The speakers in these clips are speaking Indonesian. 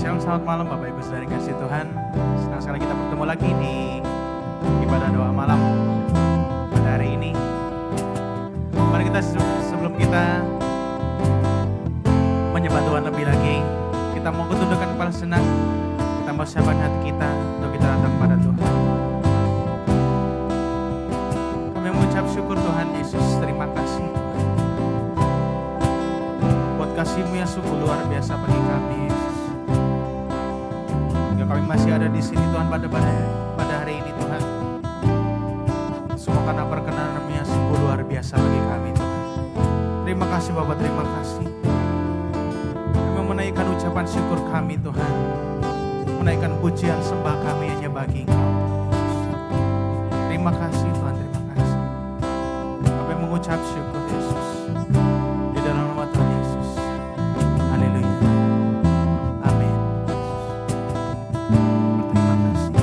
Shalom, selamat malam Bapak Ibu Saudara kasih Tuhan. Senang sekali kita bertemu lagi di ibadah doa malam pada hari ini. Mari kita sebelum kita menyembah Tuhan lebih lagi, kita mau tundukkan kepala sejenak, kita mau siapkan hati kita untuk kita datang pada Tuhan. Kami mengucap syukur Tuhan Yesus, terima kasih Tuhan buat kasih-Mu yang sungguh luar biasa bagi kami Yesus. Kami masih ada di sini Tuhan pada hari ini Tuhan. Semua karena perkenan-Mu yang sungguh luar biasa bagi kami Tuhan. Terima kasih Bapak, terima kasih. Kami menaikkan ucapan syukur kami Tuhan. Menaikkan pujian sembah kami hanya bagi Engkau. Terima kasih Tuhan, terima kasih. Kami mengucap syukur Yesus. Di dalam nama Tuhan Yesus. Haleluya. Amin. Terima kasih.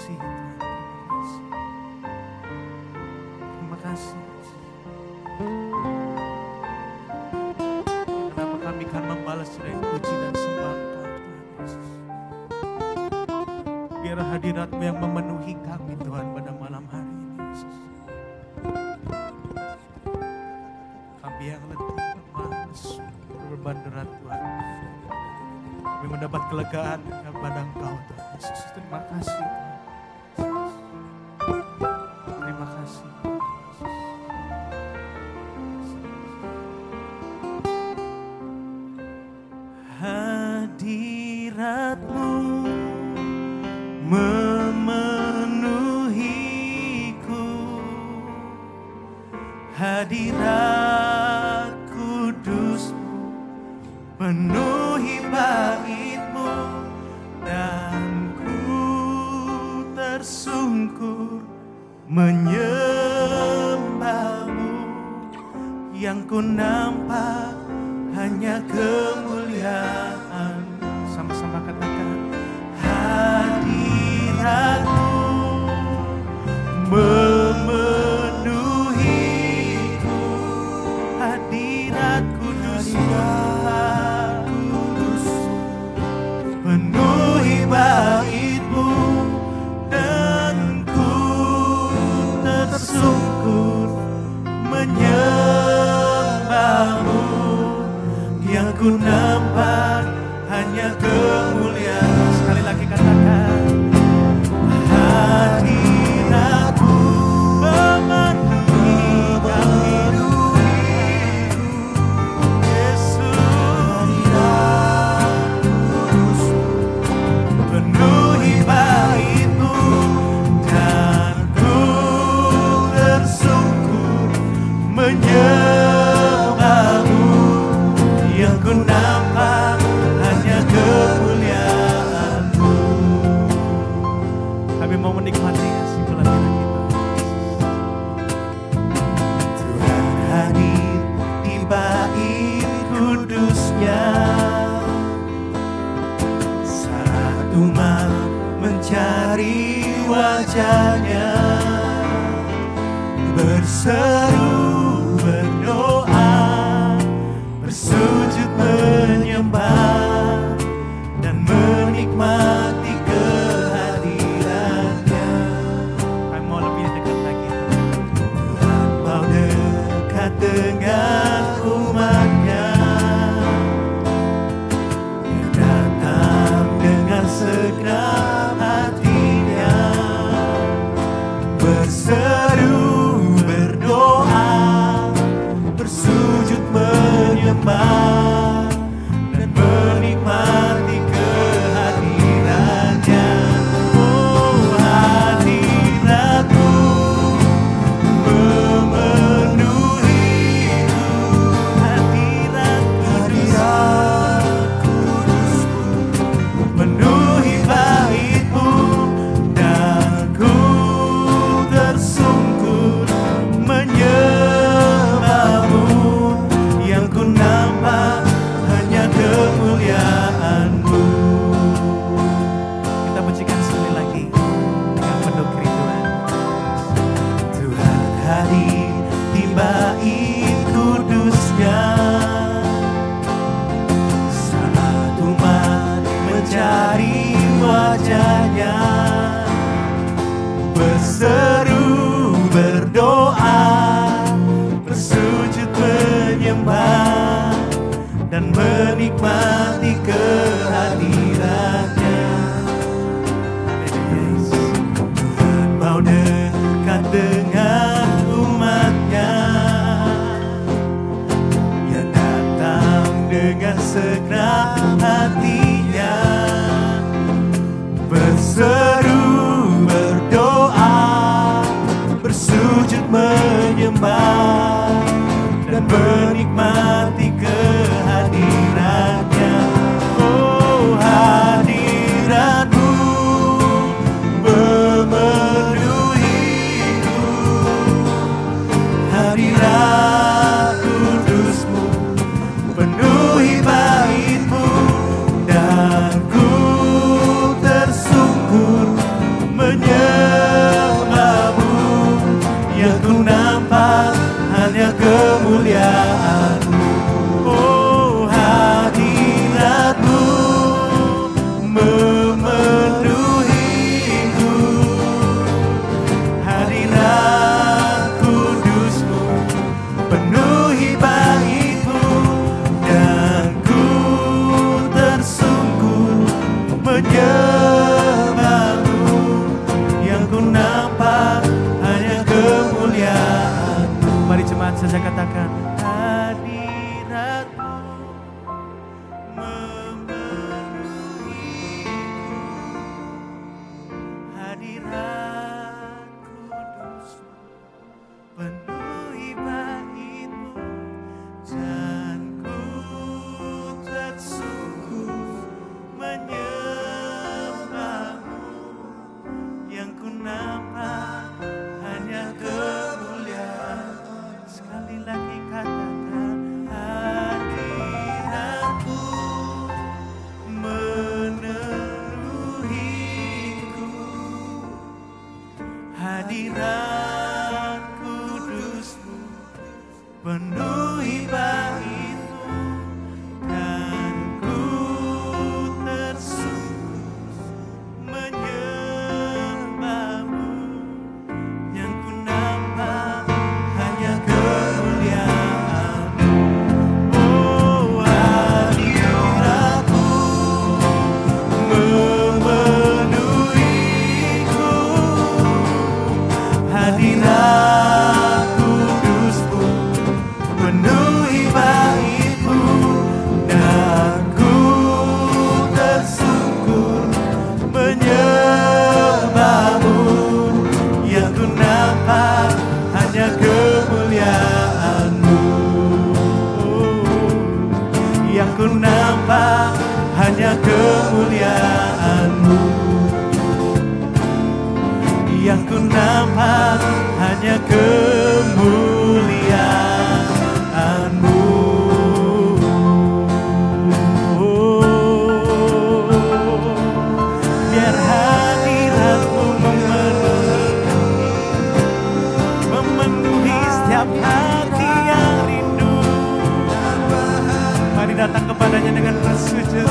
kasih Tuhan, terima kasih. Kenapa kami akan membalas dengan puji dan sembah Engkau Tuhan Yesus. Biar hadirat-Mu yang memenuhi kami Tuhan pada malam hari ini Yesus. Kami yang letih, malas, berbeban berat Tuhan. Kami mendapat kelegaan kepada Engkau Tuhan Yesus. Terima kasih Tuhan. Terima kasih. Hadirat-Mu memenuhiku, hadirat kudus-Mu penuhi bait-Mu, dan ku tersungkur menyembah-Mu. Yang ku nampak hanya kemuliaan. Sama-sama katakan, hadirat-Mu memenuhiku, hadirat kudus, penuhi bait-Mu, dan ku tersungkur menyembah-Mu. Yang ku nampak hanya kemuliaan. Sekali lagi katakan, hadirat-Mu memenuhi kami. Yesus, hadirat kudus penuhi bait-Mu, dan ku tersungkur menyembah-Mu. Yang ku nampak hanya kemuliaan-Mu. Kami mau menikmati kasih pelayanan kita. Tuhan hadir di bait kudus-Nya, saat umat mencari wajah-Nya, berseru berdoa, bersujud menyembah, dan menikmati kehadiran-Nya. Kami mau lebih dekat lagi. Tuhan mau dekat dengan umat-Nya, yang datang dengan segenap hati-Nya, berseru berdoa, bersujud menyembah, dan menikmati kehadiran-Nya. Oh, hadirat-Mu memenuhiku, hadirat kudus-Mu penuhi bait-Mu, dan ku tersungkur menyembah-Mu. Yang ku nampak hanya kemuliaan-Mu. Kita pujikan sekali lagi dengan penuh kerinduan. Tuhan hadir di bait kudus-Nya, saat umat mencari wajah-Nya, berseru berdoa, bersujud menyembah, dan menikmati kehadiran-Nya. Tuhan mau dekat dengan umat-Nya, yang datang dengan segenap hati-Nya, berseru berdoa, bersujud menyembah, dan menikmati kehadiran-Nya. Oh, hadirat-Mu memenuhiku, hadirat kudus-Mu penuhi bait-Mu, dan ku tersungkur menyembah. hadirat kudus-Mu penuhi bait-Mu, dan ku tersungkur menyembah-Mu. Yang ku nampak hanya kemuliaan-Mu. Oh, hadirat-Mu memenuhiku, hadirat kudus-Mu penuhi bait-Mu, dan ku tersungkur menyembah-Mu. Yang ku nampak hanya kemuliaan-Mu. Yang ku nampak hanya kemuliaan-Mu. Yang ku nampak hanya kemuliaan-Mu. Biar hadirat-Mu memenuhi setiap hati yang rindu. Mari datang kepadanya dengan bersujud,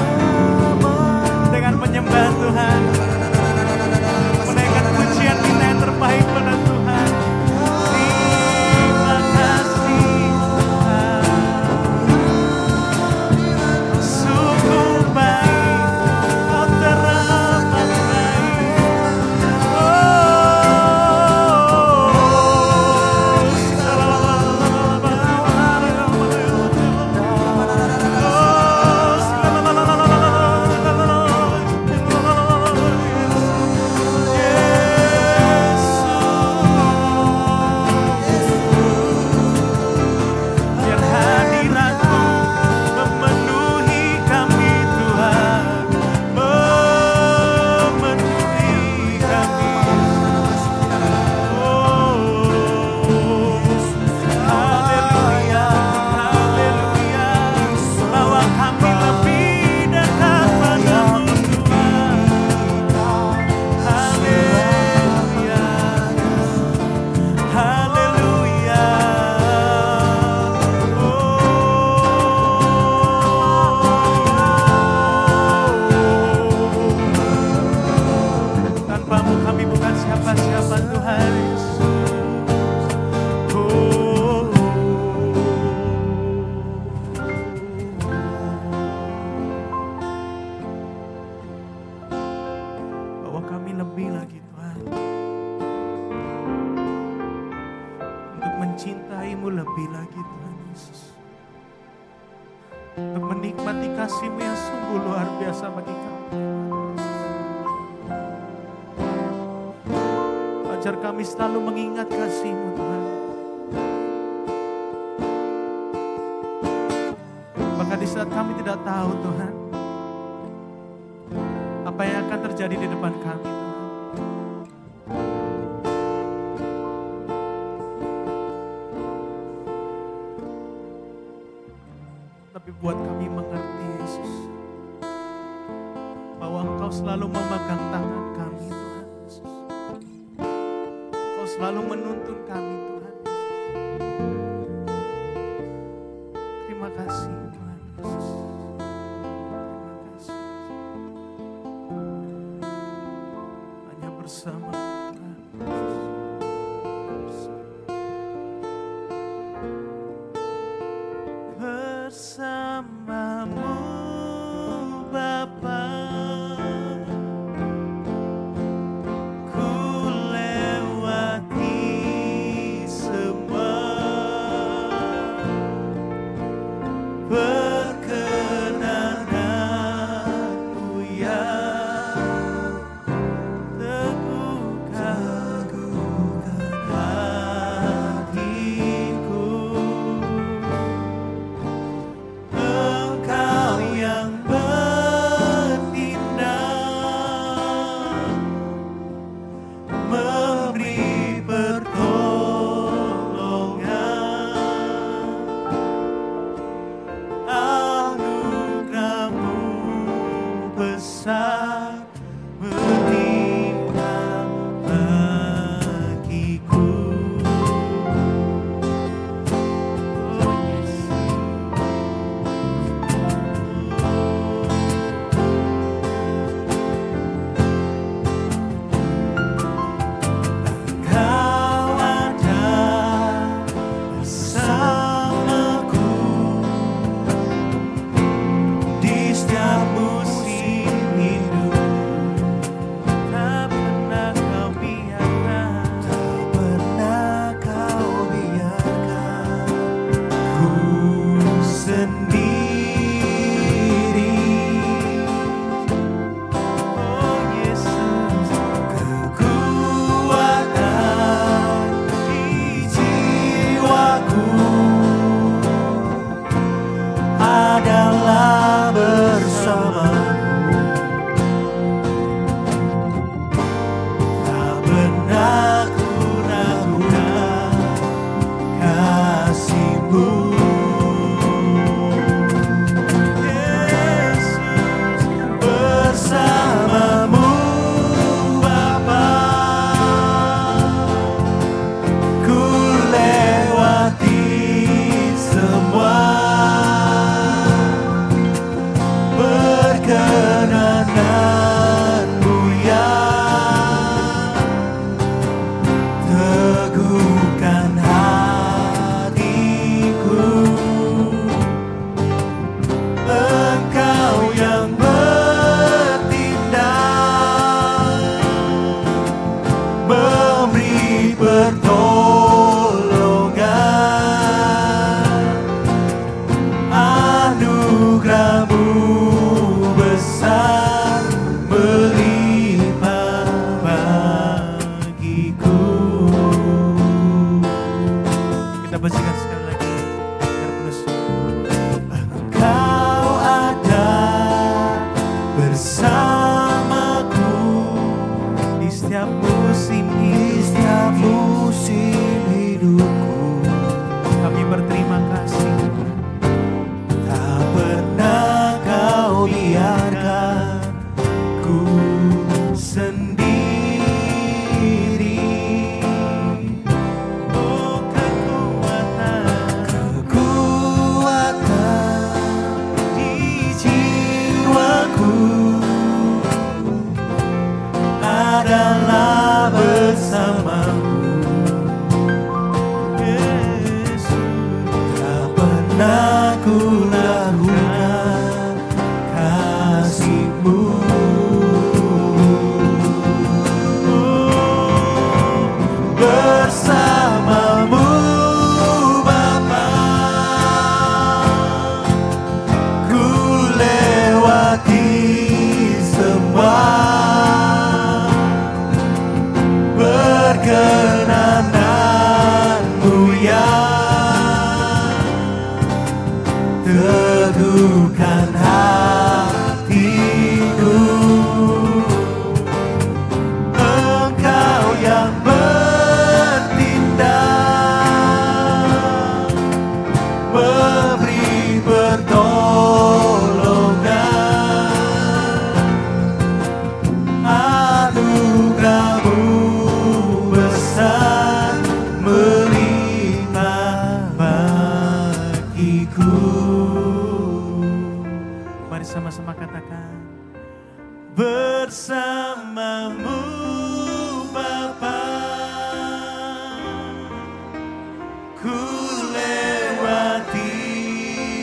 dengan menyembah Tuhan, menaikkan pujian kita yang terbaik pada Tuhan. Terima kasih Tuhan, sungguh baik, Kau teramat baik. Biar hadirat-Mu memenuhi kami Tuhan, memenuhi kami. Haleluya, haleluya, bawa kami lebih dekat padamu Tuhan. Haleluya, haleluya. Tanpa-Mu kami bukan siapa-siapa Tuhan Yesus. Bawa kami lebih lagi Tuhan, untuk mencintai-Mu lebih lagi Tuhan Yesus, untuk menikmati kasih-Mu yang sungguh luar biasa bagi kami. Ajar kami selalu mengingat kasih-Mu Tuhan, bahkan di saat kami tidak tahu Tuhan apa yang akan terjadi di depan kami Tuhan. Tapi buat kami mengerti Yesus, bahwa Engkau selalu memegang tangan kami Tuhan Yesus. Engkau selalu menuntun kami Tuhan Yesus. Terima kasih Tuhan Yesus. Terima kasih. Hanya bersama Tuhan Yesus. Bersama-Mu Bapa, ku lewati semua perkenanan-Mu yang teguh setiap musim hidupku. Kami berterima kasih Tuhan. Tak pernah Kau biarkan ku sendiri. Oh Kekuatan di jiwaku adalah bersamamu. Tak pernah ku ragukan kasih-Mu. Bersamamu Bapa, ku lewati semua. Perkenananmu yang teguhkan hatiku. Engkau yang bertindak, memberi pertolongan. Anugerah-Mu besar melimpah bagiku. Mari sama-sama katakan. Bersamamu Bapa, ku lewati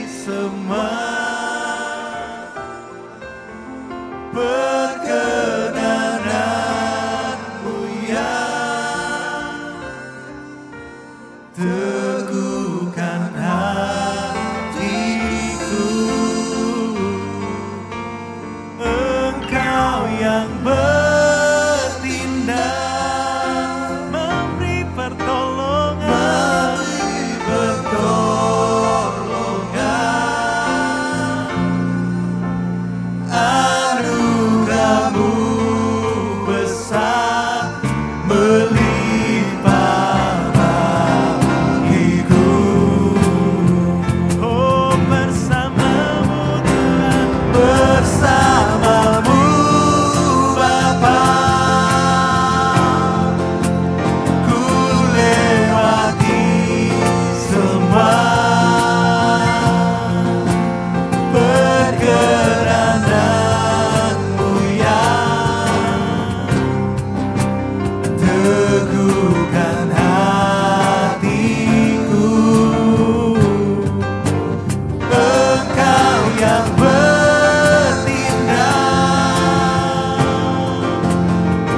semua. Perkenanan-Mu yang teguhkan hatiku. Engkau yang bertindak, Memberi pertolongan. Anugerah-Mu besar melimpah bagiku. Oh bersamamu Tuhan. Bersamamu Bapa, ku lewati semua. Perkenanan-Mu yang teguhkan hatiku. Engkau yang bertindak,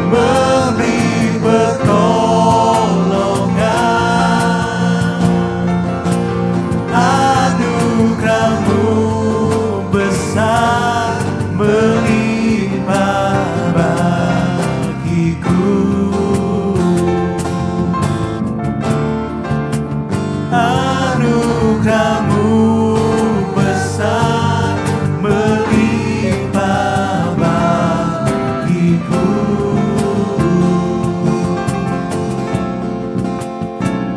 memberi pertolongan. Anugerah-Mu besar melimpah bagiku. Anugerah-Mu besar melimpah bagiku.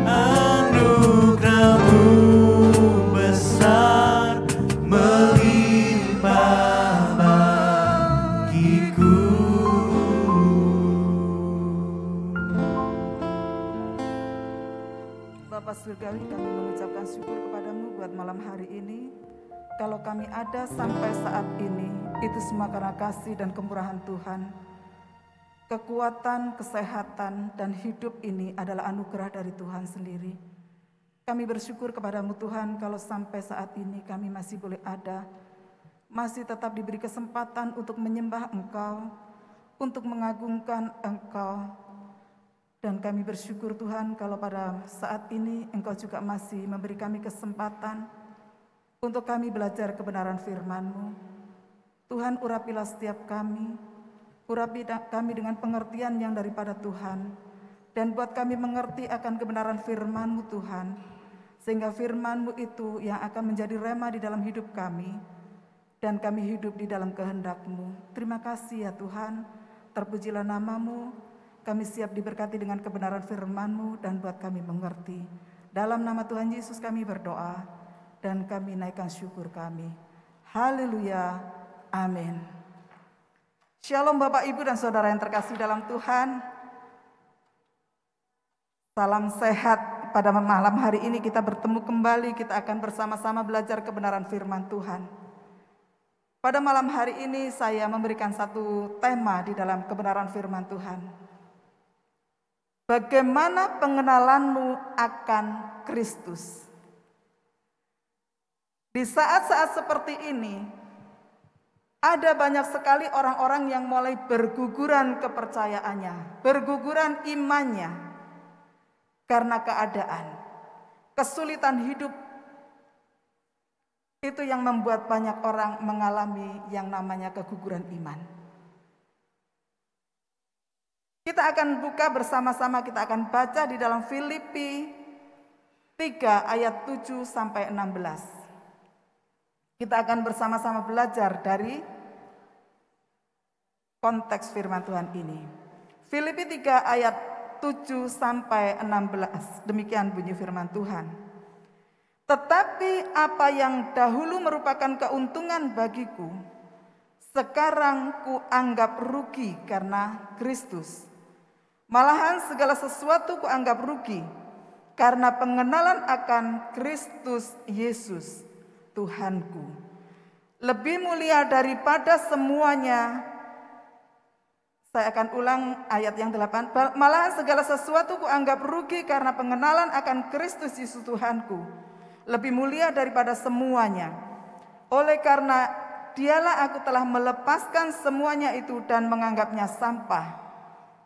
Anugerah-Mu besar melimpah bagiku. Bapa Surgawi, kami mengucapkan syukur kepadamu buat malam hari ini. Kalau kami ada sampai saat ini, itu semua karena kasih dan kemurahan Tuhan. Kekuatan, kesehatan, dan hidup ini adalah anugerah dari Tuhan sendiri. Kami bersyukur kepadamu Tuhan, kalau sampai saat ini kami masih boleh ada, masih tetap diberi kesempatan untuk menyembah Engkau, untuk mengagungkan Engkau. Dan kami bersyukur Tuhan kalau pada saat ini Engkau juga masih memberi kami kesempatan untuk kami belajar kebenaran firman-Mu. Tuhan, urapilah setiap kami, urapi kami dengan pengertian yang daripada Tuhan, dan buat kami mengerti akan kebenaran firman-Mu Tuhan, sehingga firman-Mu itu yang akan menjadi rema di dalam hidup kami, dan kami hidup di dalam kehendak-Mu. Terima kasih ya Tuhan, terpujilah nama-Mu. Kami siap diberkati dengan kebenaran firman-Mu dan buat kami mengerti. Dalam nama Tuhan Yesus kami berdoa dan kami naikkan syukur kami. Haleluya. Amin. Shalom Bapak, Ibu, dan Saudara yang terkasih dalam Tuhan. Salam sehat. Pada malam hari ini kita bertemu kembali. Kita akan bersama-sama belajar kebenaran firman Tuhan. Pada malam hari ini saya memberikan satu tema di dalam kebenaran firman Tuhan. Bagaimana pengenalanmu akan Kristus? Di saat-saat seperti ini, ada banyak sekali orang-orang yang mulai berguguran kepercayaannya, berguguran imannya, karena keadaan, kesulitan hidup. Itu yang membuat banyak orang mengalami yang namanya keguguran iman. Kita akan buka bersama-sama, kita akan baca di dalam Filipi 3 ayat 7 sampai 16. Kita akan bersama-sama belajar dari konteks firman Tuhan ini. Filipi 3 ayat 7 sampai 16. Demikian bunyi firman Tuhan. Tetapi apa yang dahulu merupakan keuntungan bagiku, sekarang kuanggap rugi karena Kristus. Malahan segala sesuatu kuanggap rugi karena pengenalan akan Kristus Yesus, Tuhanku. Lebih mulia daripada semuanya. Saya akan ulang ayat yang 8. Malahan segala sesuatu kuanggap rugi karena pengenalan akan Kristus Yesus, Tuhanku. Lebih mulia daripada semuanya. Oleh karena Dialah aku telah melepaskan semuanya itu dan menganggapnya sampah,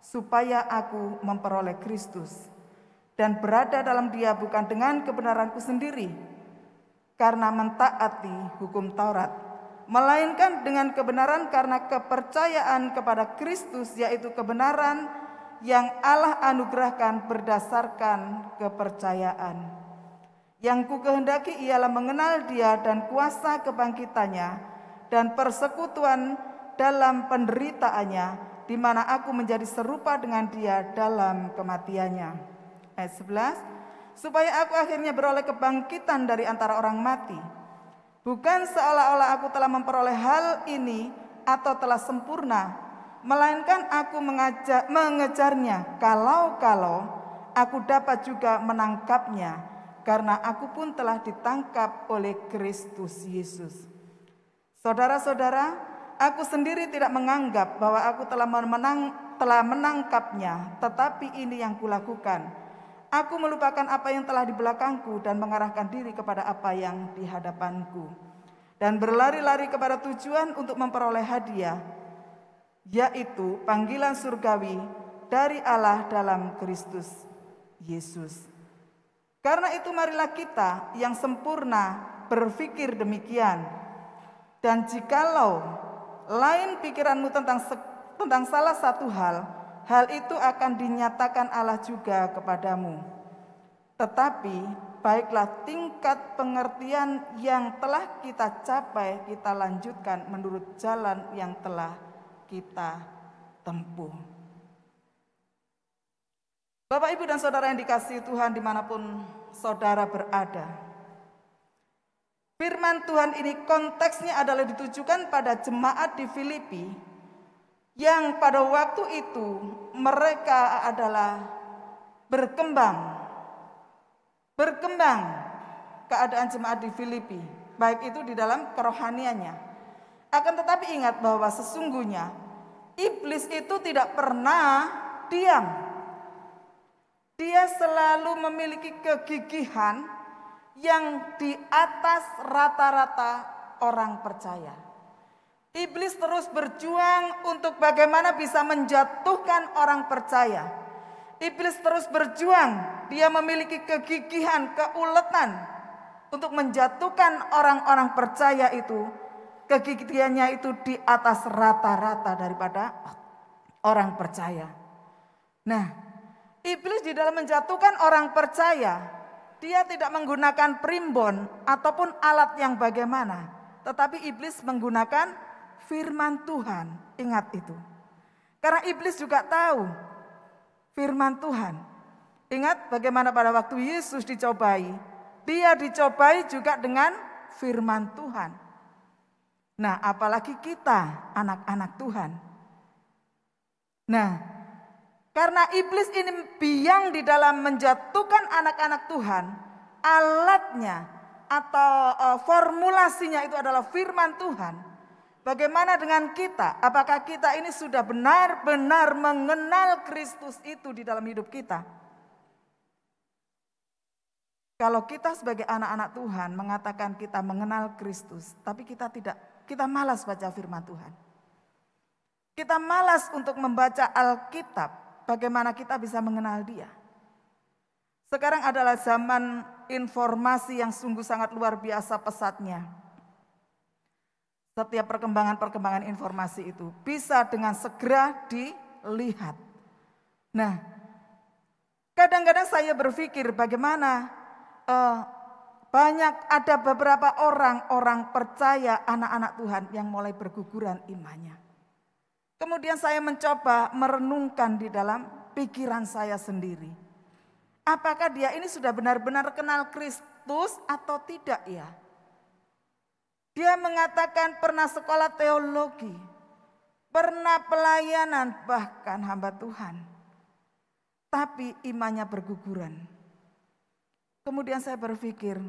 supaya aku memperoleh Kristus dan berada dalam Dia bukan dengan kebenaranku sendiri karena mentaati hukum Taurat, melainkan dengan kebenaran karena kepercayaan kepada Kristus, yaitu kebenaran yang Allah anugerahkan berdasarkan kepercayaan. Yang ku kehendaki ialah mengenal Dia dan kuasa kebangkitannya dan persekutuan dalam penderitaannya, di mana aku menjadi serupa dengan Dia dalam kematiannya. Ayat 11, supaya aku akhirnya beroleh kebangkitan dari antara orang mati. Bukan seolah-olah aku telah memperoleh hal ini atau telah sempurna, melainkan aku mengejarnya kalau aku dapat juga menangkapnya, karena aku pun telah ditangkap oleh Kristus Yesus. Saudara-saudara, aku sendiri tidak menganggap bahwa aku telah menangkapnya, tetapi ini yang kulakukan. Aku melupakan apa yang telah di belakangku dan mengarahkan diri kepada apa yang di hadapanku, dan berlari-lari kepada tujuan untuk memperoleh hadiah, yaitu panggilan surgawi dari Allah dalam Kristus Yesus. Karena itu marilah kita yang sempurna berpikir demikian. Dan jikalau lain pikiranmu tentang salah satu hal itu akan dinyatakan Allah juga kepadamu. Tetapi baiklah tingkat pengertian yang telah kita capai, kita lanjutkan menurut jalan yang telah kita tempuh. Bapak, Ibu, dan Saudara yang dikasihi Tuhan dimanapun saudara berada, firman Tuhan ini konteksnya adalah ditujukan pada jemaat di Filipi yang pada waktu itu mereka adalah berkembang keadaan jemaat di Filipi, baik itu di dalam kerohaniannya. Akan tetapi ingat bahwa sesungguhnya iblis itu tidak pernah diam. Dia selalu memiliki kegigihan yang di atas rata-rata orang percaya. Iblis terus berjuang untuk bagaimana bisa menjatuhkan orang percaya. Iblis terus berjuang, dia memiliki kegigihan, keuletan untuk menjatuhkan orang-orang percaya itu. Kegigihannya itu di atas rata-rata daripada orang percaya. Nah, iblis di dalam menjatuhkan orang percaya, dia tidak menggunakan primbon ataupun alat yang bagaimana, tetapi iblis menggunakan firman Tuhan. Ingat itu. Karena iblis juga tahu firman Tuhan. Ingat bagaimana pada waktu Yesus dicobai, dia dicobai juga dengan firman Tuhan. Nah, apalagi kita anak-anak Tuhan. Nah, karena iblis ini biang di dalam menjatuhkan anak-anak Tuhan, alatnya atau formulasinya itu adalah firman Tuhan. Bagaimana dengan kita? Apakah kita ini sudah benar-benar mengenal Kristus itu di dalam hidup kita? Kalau kita sebagai anak-anak Tuhan mengatakan kita mengenal Kristus, tapi kita malas baca firman Tuhan. Kita malas untuk membaca Alkitab, bagaimana kita bisa mengenal Dia? Sekarang adalah zaman informasi yang sungguh sangat luar biasa pesatnya. Setiap perkembangan informasi itu bisa dengan segera dilihat. Nah, kadang-kadang saya berpikir bagaimana ada beberapa orang percaya anak-anak Tuhan yang mulai berguguran imannya. Kemudian saya mencoba merenungkan di dalam pikiran saya sendiri. Apakah dia ini sudah benar-benar kenal Kristus atau tidak ya? Dia mengatakan pernah sekolah teologi, pernah pelayanan, bahkan hamba Tuhan. Tapi imannya berguguran. Kemudian saya berpikir,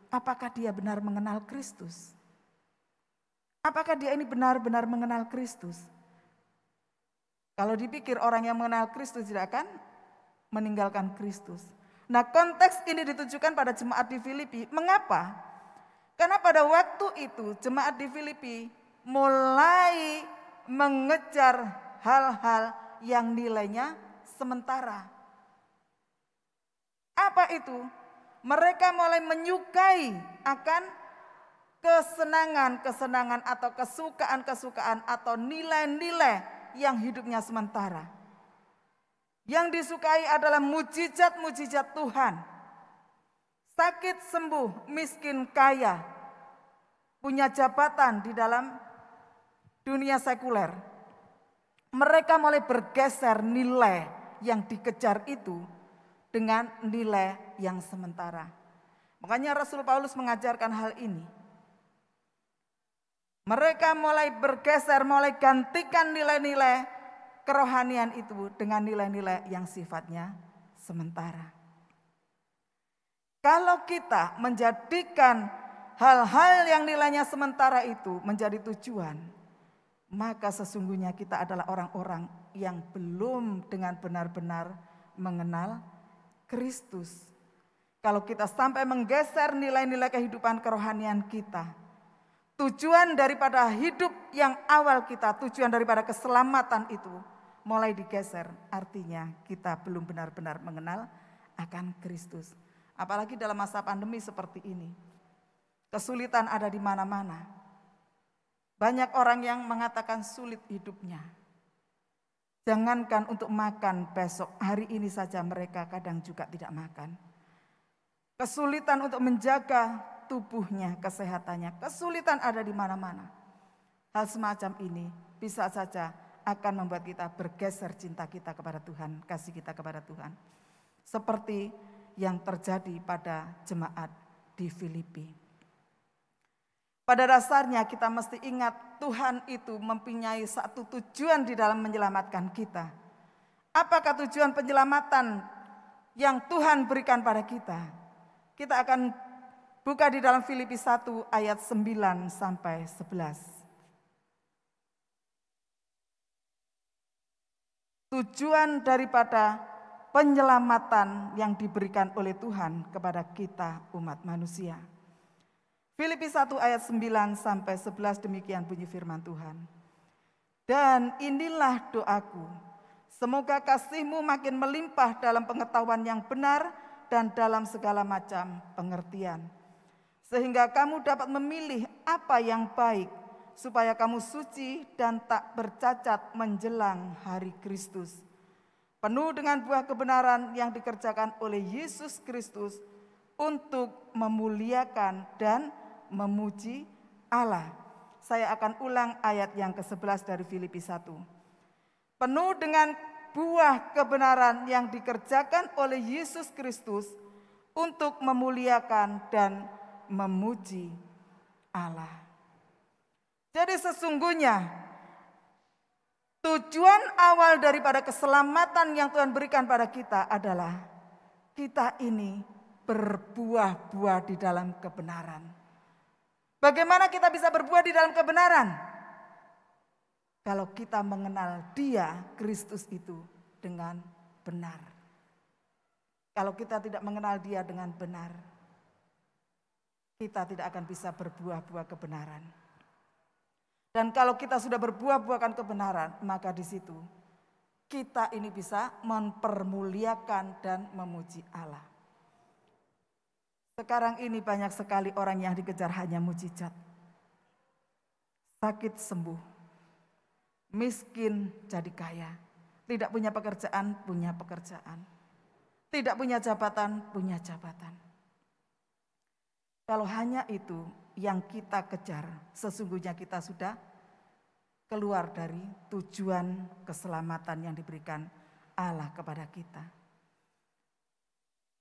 apakah dia benar mengenal Kristus? Apakah dia ini benar-benar mengenal Kristus? Kalau dipikir orang yang mengenal Kristus tidak akan meninggalkan Kristus. Nah, konteks ini ditujukan pada jemaat di Filipi. Mengapa? Karena pada waktu itu jemaat di Filipi mulai mengejar hal-hal yang nilainya sementara. Apa itu? Mereka mulai menyukai akan kesenangan-kesenangan atau kesukaan-kesukaan atau nilai-nilai yang hidupnya sementara. Yang disukai adalah mujizat-mujizat Tuhan. Sakit sembuh, miskin kaya, punya jabatan di dalam dunia sekuler. Mereka mulai bergeser nilai yang dikejar itu dengan nilai yang sementara. Makanya Rasul Paulus mengajarkan hal ini. Mereka mulai bergeser, mulai gantikan nilai-nilai kerohanian itu dengan nilai-nilai yang sifatnya sementara. Kalau kita menjadikan hal-hal yang nilainya sementara itu menjadi tujuan, maka sesungguhnya kita adalah orang-orang yang belum dengan benar-benar mengenal Kristus. Kalau kita sampai menggeser nilai-nilai kehidupan kerohanian kita, tujuan daripada hidup yang awal kita, tujuan daripada keselamatan itu mulai digeser, artinya kita belum benar-benar mengenal akan Kristus. Apalagi dalam masa pandemi seperti ini. Kesulitan ada di mana-mana. Banyak orang yang mengatakan sulit hidupnya. Jangankan untuk makan besok, hari ini saja mereka kadang juga tidak makan. Kesulitan untuk menjaga tubuhnya, kesehatannya. Kesulitan ada di mana-mana. Hal semacam ini bisa saja akan membuat kita bergeser cinta kita kepada Tuhan, kasih kita kepada Tuhan. Seperti yang terjadi pada jemaat di Filipi. Pada dasarnya kita mesti ingat Tuhan itu mempunyai satu tujuan di dalam menyelamatkan kita. Apakah tujuan penyelamatan yang Tuhan berikan pada kita? Kita akan buka di dalam Filipi 1 ayat 9 sampai 11. Tujuan daripada penyelamatan yang diberikan oleh Tuhan kepada kita umat manusia. Filipi 1 ayat 9 sampai 11 demikian bunyi firman Tuhan. Dan inilah doaku, semoga kasih-Mu makin melimpah dalam pengetahuan yang benar dan dalam segala macam pengertian. Sehingga kamu dapat memilih apa yang baik, supaya kamu suci dan tak bercacat menjelang hari Kristus. Penuh dengan buah kebenaran yang dikerjakan oleh Yesus Kristus untuk memuliakan dan memuji Allah. Saya akan ulang ayat yang ke-11 dari Filipi 1. Penuh dengan buah kebenaran yang dikerjakan oleh Yesus Kristus untuk memuliakan dan memuji Allah. Jadi sesungguhnya tujuan awal daripada keselamatan yang Tuhan berikan pada kita adalah kita ini berbuah-buah di dalam kebenaran. Bagaimana kita bisa berbuah di dalam kebenaran? Kalau kita mengenal Dia, Kristus itu dengan benar. Kalau kita tidak mengenal Dia dengan benar, kita tidak akan bisa berbuah-buah kebenaran. Dan kalau kita sudah berbuah-buahkan kebenaran, maka di situ kita ini bisa mempermuliakan dan memuji Allah. Sekarang ini banyak sekali orang yang dikejar hanya mujizat. Sakit sembuh, miskin jadi kaya, tidak punya pekerjaan, punya pekerjaan. Tidak punya jabatan, punya jabatan. Kalau hanya itu yang kita kejar, sesungguhnya kita sudah keluar dari tujuan keselamatan yang diberikan Allah kepada kita.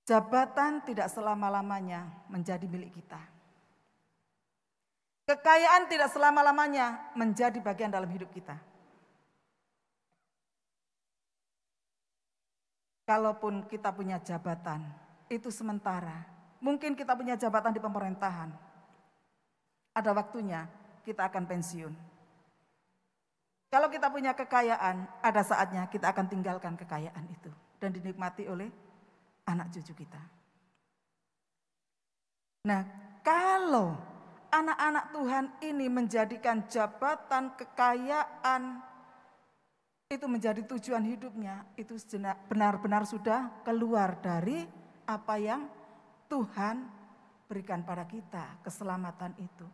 Jabatan tidak selama-lamanya menjadi milik kita. Kekayaan tidak selama-lamanya menjadi bagian dalam hidup kita. Kalaupun kita punya jabatan, itu sementara. Mungkin kita punya jabatan di pemerintahan. Ada waktunya kita akan pensiun. Kalau kita punya kekayaan, ada saatnya kita akan tinggalkan kekayaan itu. Dan dinikmati oleh anak cucu kita. Nah, kalau anak-anak Tuhan ini menjadikan jabatan, kekayaan, itu menjadi tujuan hidupnya, itu benar-benar sudah keluar dari apa yang Tuhan berikan pada kita, keselamatan itu.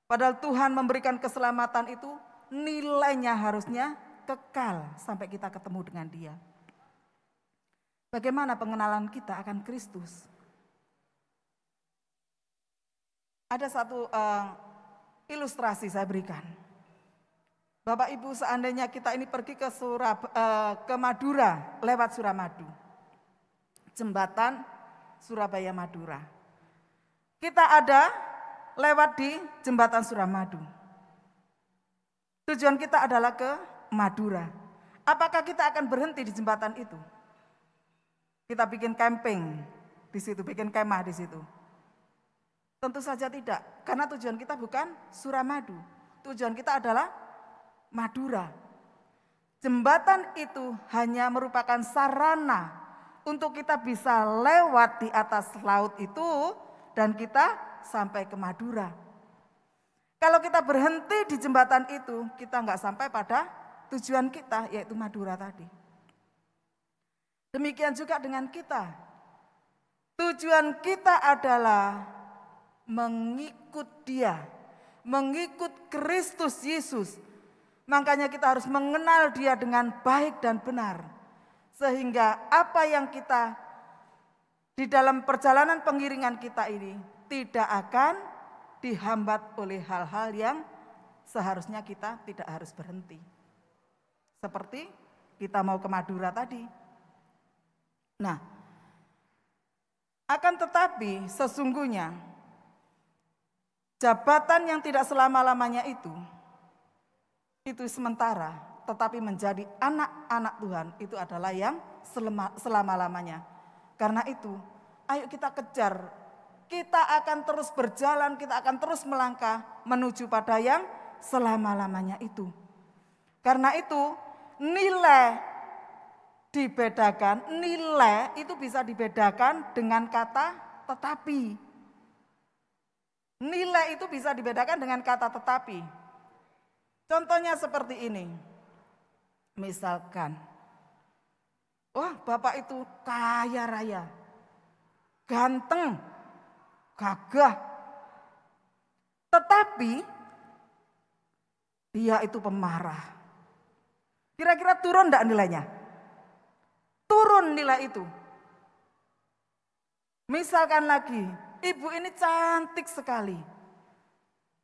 Padahal Tuhan memberikan keselamatan itu nilainya harusnya kekal sampai kita ketemu dengan Dia. Bagaimana pengenalan kita akan Kristus? Ada satu ilustrasi saya berikan. Bapak Ibu, seandainya kita ini pergi ke Madura lewat Suramadu, jembatan Surabaya Madura. Kita ada lewat di jembatan Suramadu. Tujuan kita adalah ke Madura. Apakah kita akan berhenti di jembatan itu? Kita bikin camping di situ, bikin kemah di situ. Tentu saja tidak, karena tujuan kita bukan Suramadu. Tujuan kita adalah Madura. Jembatan itu hanya merupakan sarana untuk kita bisa lewat di atas laut itu dan kita sampai ke Madura. Kalau kita berhenti di jembatan itu, kita nggak sampai pada tujuan kita, yaitu Madura tadi. Demikian juga dengan kita. Tujuan kita adalah mengikut Dia, mengikut Kristus Yesus. Makanya kita harus mengenal Dia dengan baik dan benar. Sehingga apa yang kita di dalam perjalanan pengiringan kita ini tidak akan dihambat oleh hal-hal yang seharusnya kita tidak harus berhenti. Seperti kita mau ke Madura tadi. Nah, akan tetapi sesungguhnya jabatan yang tidak selama-lamanya itu sementara, tetapi menjadi anak-anak Tuhan itu adalah yang selama-lamanya. Karena itu, ayo kita kejar. Kita akan terus berjalan, kita akan terus melangkah menuju pada yang selama-lamanya itu. Karena itu, nilai dibedakan, nilai itu bisa dibedakan dengan kata tetapi. Nilai itu bisa dibedakan dengan kata tetapi. Contohnya seperti ini. Misalkan, wah bapak itu kaya raya, ganteng, gagah. Tetapi dia itu pemarah. Kira-kira turun enggak nilainya? Turun nilai itu. Misalkan lagi, ibu ini cantik sekali.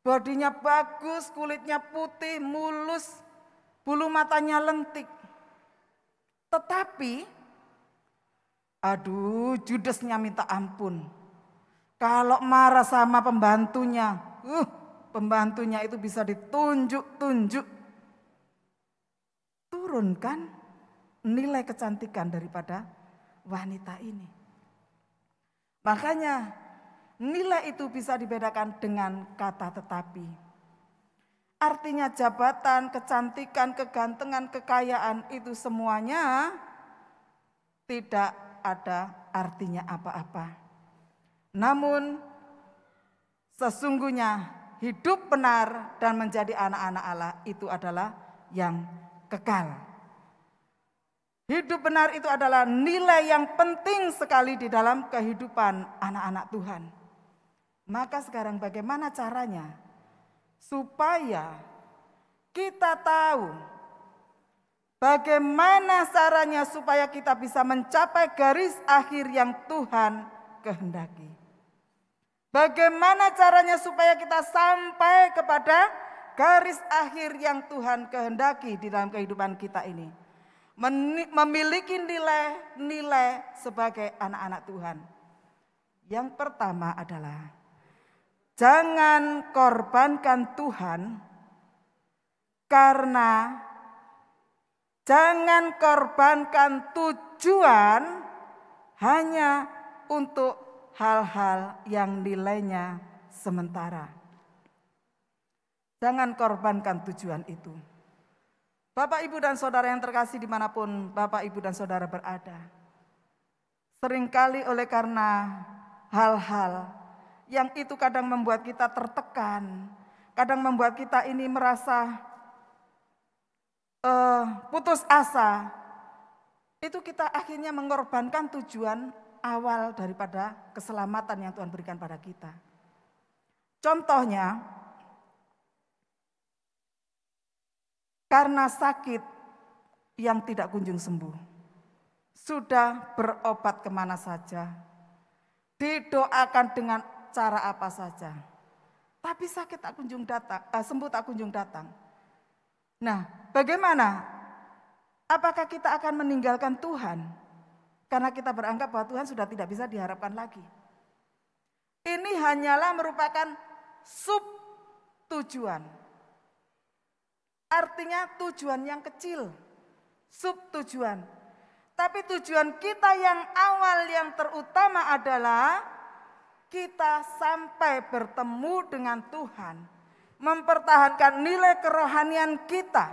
Bodinya bagus, kulitnya putih, mulus, bulu matanya lentik. Tetapi, aduh, judesnya minta ampun. Kalau marah sama pembantunya, pembantunya itu bisa ditunjuk-tunjuk. Turunkan nilai kecantikan daripada wanita ini. Makanya nilai itu bisa dibedakan dengan kata tetapi. Artinya jabatan, kecantikan, kegantengan, kekayaan itu semuanya tidak ada artinya apa-apa. Namun sesungguhnya hidup benar dan menjadi anak-anak Allah itu adalah yang kekal. Hidup benar itu adalah nilai yang penting sekali di dalam kehidupan anak-anak Tuhan. Maka sekarang bagaimana caranya supaya kita tahu bagaimana caranya supaya kita bisa mencapai garis akhir yang Tuhan kehendaki. Bagaimana caranya supaya kita sampai kepada garis akhir yang Tuhan kehendaki di dalam kehidupan kita ini. Memiliki nilai-nilai sebagai anak-anak Tuhan. Yang pertama adalah jangan korbankan Tuhan karena jangan korbankan tujuan hanya untuk hal-hal yang nilainya sementara. Jangan korbankan tujuan itu. Bapak, Ibu, dan Saudara yang terkasih dimanapun Bapak, Ibu, dan Saudara berada. Seringkali oleh karena hal-hal yang itu kadang membuat kita tertekan, kadang membuat kita ini merasa putus asa, itu kita akhirnya mengorbankan tujuan awal daripada keselamatan yang Tuhan berikan pada kita. Contohnya, karena sakit yang tidak kunjung sembuh, sudah berobat kemana saja, didoakan dengan cara apa saja, tapi sakit tak kunjung datang, sembuh tak kunjung datang. Nah, bagaimana? Apakah kita akan meninggalkan Tuhan karena kita beranggap bahwa Tuhan sudah tidak bisa diharapkan lagi? Ini hanyalah merupakan sub tujuan. Artinya tujuan yang kecil, sub tujuan. Tapi tujuan kita yang awal yang terutama adalah kita sampai bertemu dengan Tuhan, mempertahankan nilai kerohanian kita,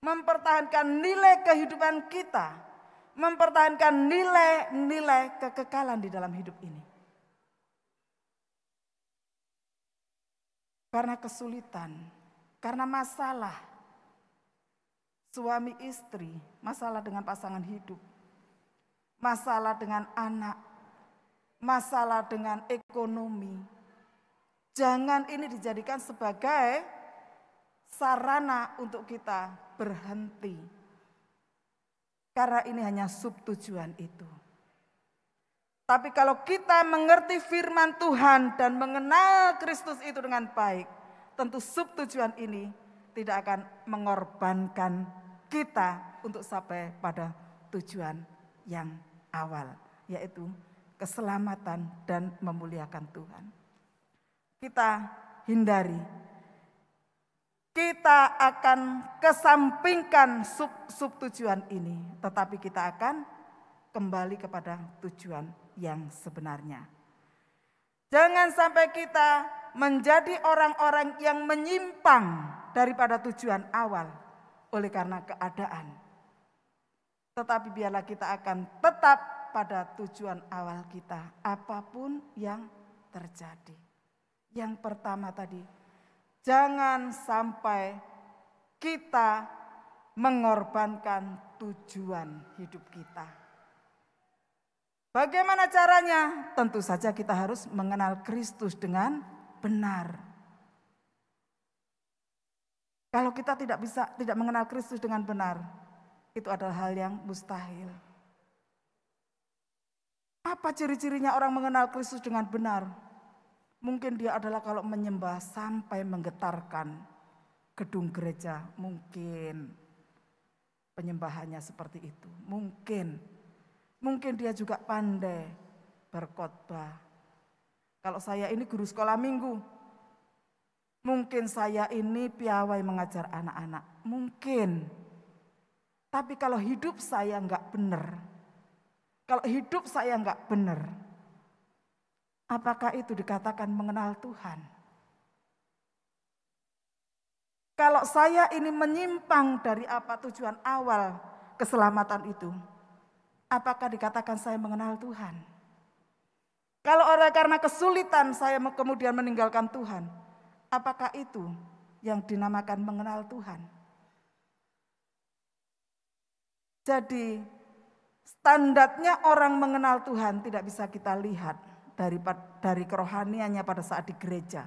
mempertahankan nilai kehidupan kita, mempertahankan nilai-nilai kekekalan di dalam hidup ini. Karena kesulitan, karena masalah suami istri, masalah dengan pasangan hidup, masalah dengan anak, masalah dengan ekonomi. Jangan ini dijadikan sebagai sarana untuk kita berhenti. Karena ini hanya subtujuan itu. Tapi kalau kita mengerti firman Tuhan dan mengenal Kristus itu dengan baik, tentu subtujuan ini tidak akan mengorbankan kita untuk sampai pada tujuan yang awal, yaitu keselamatan dan memuliakan Tuhan. Kita hindari, kita akan kesampingkan subtujuan ini, tetapi kita akan kembali kepada tujuan yang sebenarnya. Jangan sampai kita menjadi orang-orang yang menyimpang daripada tujuan awal oleh karena keadaan. Tetapi biarlah kita akan tetap pada tujuan awal kita, apapun yang terjadi. Yang pertama tadi, jangan sampai kita mengorbankan tujuan hidup kita. Bagaimana caranya? Tentu saja kita harus mengenal Kristus dengan benar. Kalau kita tidak mengenal Kristus dengan benar, itu adalah hal yang mustahil. Apa ciri-cirinya orang mengenal Kristus dengan benar? Mungkin dia adalah kalau menyembah sampai menggetarkan gedung gereja, mungkin. penyembahannya seperti itu. Mungkin dia juga pandai berkhotbah. Kalau saya ini guru sekolah minggu, mungkin saya ini piawai mengajar anak-anak, mungkin. Tapi kalau hidup saya enggak benar, apakah itu dikatakan mengenal Tuhan? Kalau saya ini menyimpang dari apa tujuan awal keselamatan itu, apakah dikatakan saya mengenal Tuhan? Kalau oleh karena kesulitan saya kemudian meninggalkan Tuhan, apakah itu yang dinamakan mengenal Tuhan? Jadi standarnya orang mengenal Tuhan tidak bisa kita lihat dari kerohaniannya pada saat di gereja.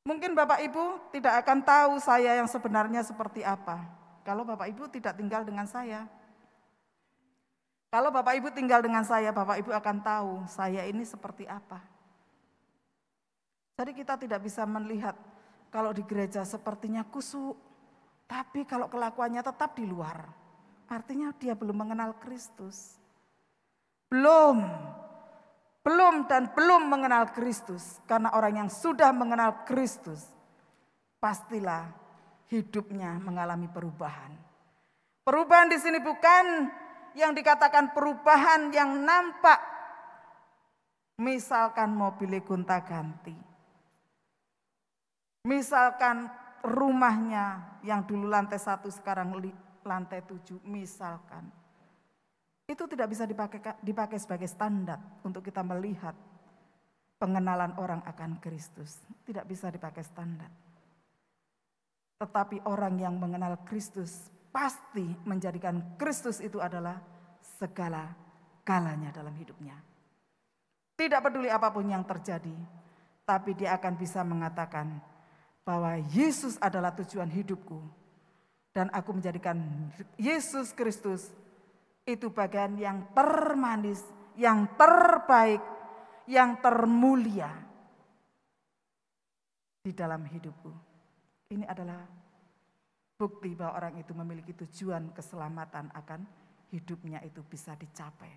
Mungkin Bapak Ibu tidak akan tahu saya yang sebenarnya seperti apa kalau Bapak Ibu tidak tinggal dengan saya. Kalau Bapak Ibu tinggal dengan saya, Bapak Ibu akan tahu saya ini seperti apa. Jadi kita tidak bisa melihat kalau di gereja sepertinya kusuk, tapi kalau kelakuannya tetap di luar, artinya dia belum mengenal Kristus. Belum mengenal Kristus. Karena orang yang sudah mengenal Kristus, pastilah hidupnya mengalami perubahan. Perubahan di sini bukan yang dikatakan perubahan yang nampak. Misalkan mobilnya gonta-ganti. Misalkan rumahnya yang dulu lantai 1 sekarang lantai 7 misalkan. Itu tidak bisa dipakai sebagai standar untuk kita melihat pengenalan orang akan Kristus. Tidak bisa dipakai standar. Tetapi orang yang mengenal Kristus pasti menjadikan Kristus itu adalah segala-galanya dalam hidupnya. Tidak peduli apapun yang terjadi, tapi dia akan bisa mengatakan bahwa Yesus adalah tujuan hidupku. Dan aku menjadikan Yesus Kristus itu bagian yang termanis, yang terbaik, yang termulia di dalam hidupku. Ini adalah bukti bahwa orang itu memiliki tujuan keselamatan akan hidupnya itu bisa dicapai.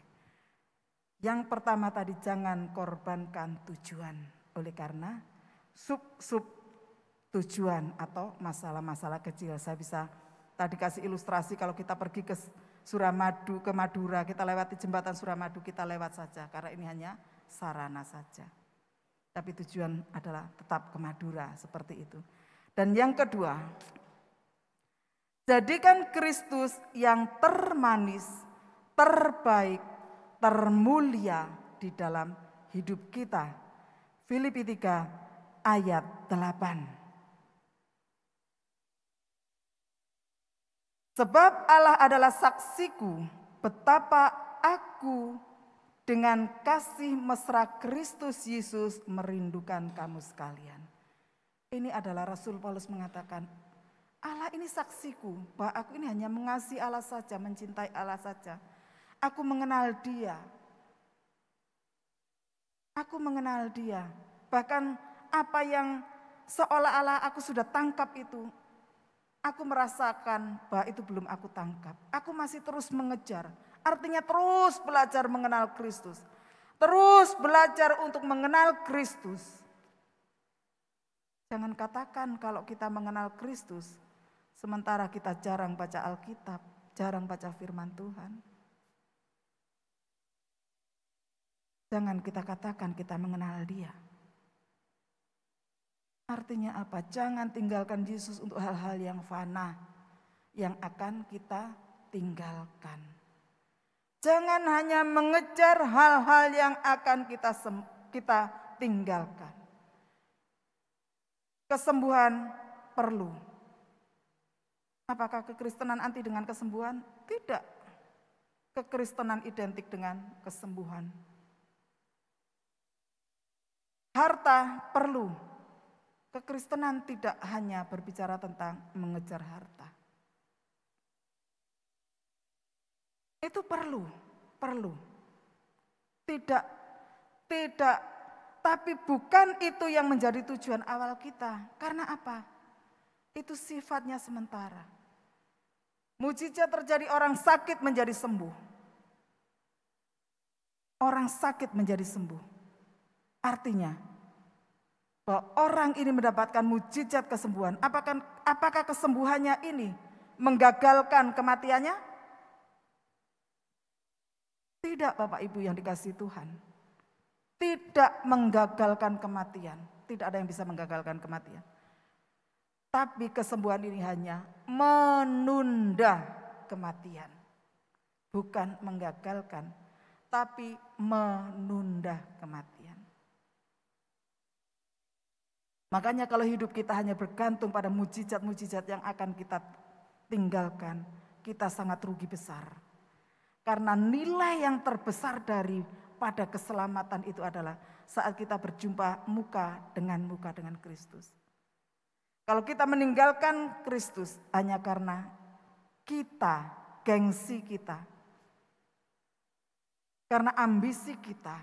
Yang pertama tadi, jangan korbankan tujuan. Oleh karena sub tujuan atau masalah-masalah kecil. Saya bisa tadi kasih ilustrasi kalau kita pergi ke Suramadu, ke Madura, kita lewati jembatan Suramadu, kita lewat saja. Karena ini hanya sarana saja. Tapi tujuan adalah tetap ke Madura, seperti itu. Dan yang kedua, jadikan Kristus yang termanis, terbaik, termulia di dalam hidup kita. Filipi 3 ayat 8. Sebab Allah adalah saksiku betapa aku dengan kasih mesra Kristus Yesus merindukan kamu sekalian. Ini adalah Rasul Paulus mengatakan, Allah ini saksiku bahwa aku ini hanya mengasihi Allah saja, mencintai Allah saja. Aku mengenal Dia. Aku mengenal Dia. Bahkan apa yang seolah-olah aku sudah tangkap itu, aku merasakan bahwa itu belum aku tangkap. Aku masih terus mengejar. Artinya terus belajar mengenal Kristus. Terus belajar untuk mengenal Kristus. Jangan katakan kalau kita mengenal Kristus, sementara kita jarang baca Alkitab, jarang baca firman Tuhan. Jangan kita katakan kita mengenal Dia. Artinya apa? Jangan tinggalkan Yesus untuk hal-hal yang fana yang akan kita tinggalkan. Jangan hanya mengejar hal-hal yang akan kita tinggalkan. Kesembuhan perlu. Apakah kekristenan anti dengan kesembuhan? Tidak. Kekristenan identik dengan kesembuhan. Harta perlu. Kekristenan tidak hanya berbicara tentang mengejar harta. Itu perlu. Tidak, tapi bukan itu yang menjadi tujuan awal kita. Karena apa? Itu sifatnya sementara. Mujizat terjadi, orang sakit menjadi sembuh. Orang sakit menjadi sembuh. Artinya bahwa orang ini mendapatkan mujizat kesembuhan. Apakah kesembuhannya ini menggagalkan kematiannya? Tidak, Bapak Ibu yang dikasihi Tuhan. Tidak menggagalkan kematian. Tidak ada yang bisa menggagalkan kematian. Tapi kesembuhan ini hanya menunda kematian. Bukan menggagalkan, tapi menunda kematian. Makanya kalau hidup kita hanya bergantung pada mujizat-mujizat yang akan kita tinggalkan, kita sangat rugi besar. Karena nilai yang terbesar daripada keselamatan itu adalah saat kita berjumpa muka dengan Kristus. Kalau kita meninggalkan Kristus hanya karena kita, gengsi kita, karena ambisi kita,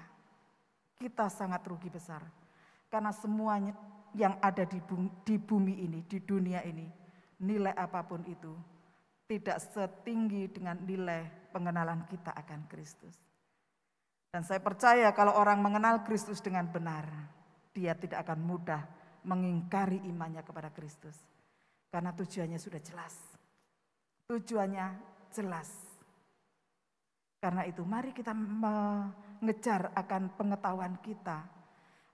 kita sangat rugi besar. Karena semuanya yang ada di bumi ini, di dunia ini, nilai apapun itu tidak setinggi dengan nilai pengenalan kita akan Kristus. Dan saya percaya kalau orang mengenal Kristus dengan benar, dia tidak akan mudah mengingkari imannya kepada Kristus. Karena tujuannya sudah jelas. Tujuannya jelas. Karena itu mari kita mengejar akan pengetahuan kita.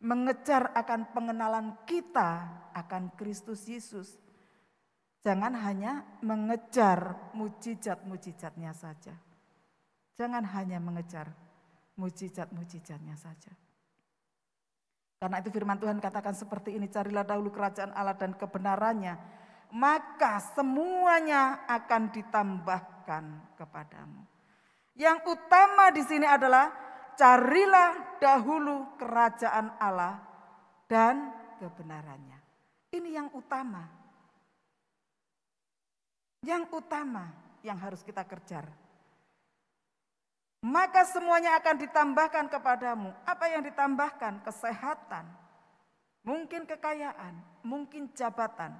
Mengejar akan pengenalan kita akan Kristus Yesus. Jangan hanya mengejar mujizat-mujizatnya saja. Jangan hanya mengejar mujizat-mujizatnya saja. Karena itu firman Tuhan katakan seperti ini, carilah dahulu kerajaan Allah dan kebenarannya, maka semuanya akan ditambahkan kepadamu. Yang utama di sini adalah carilah dahulu kerajaan Allah dan kebenarannya. Ini yang utama. Yang utama yang harus kita kejar. Maka semuanya akan ditambahkan kepadamu. Apa yang ditambahkan? Kesehatan, mungkin kekayaan, mungkin jabatan.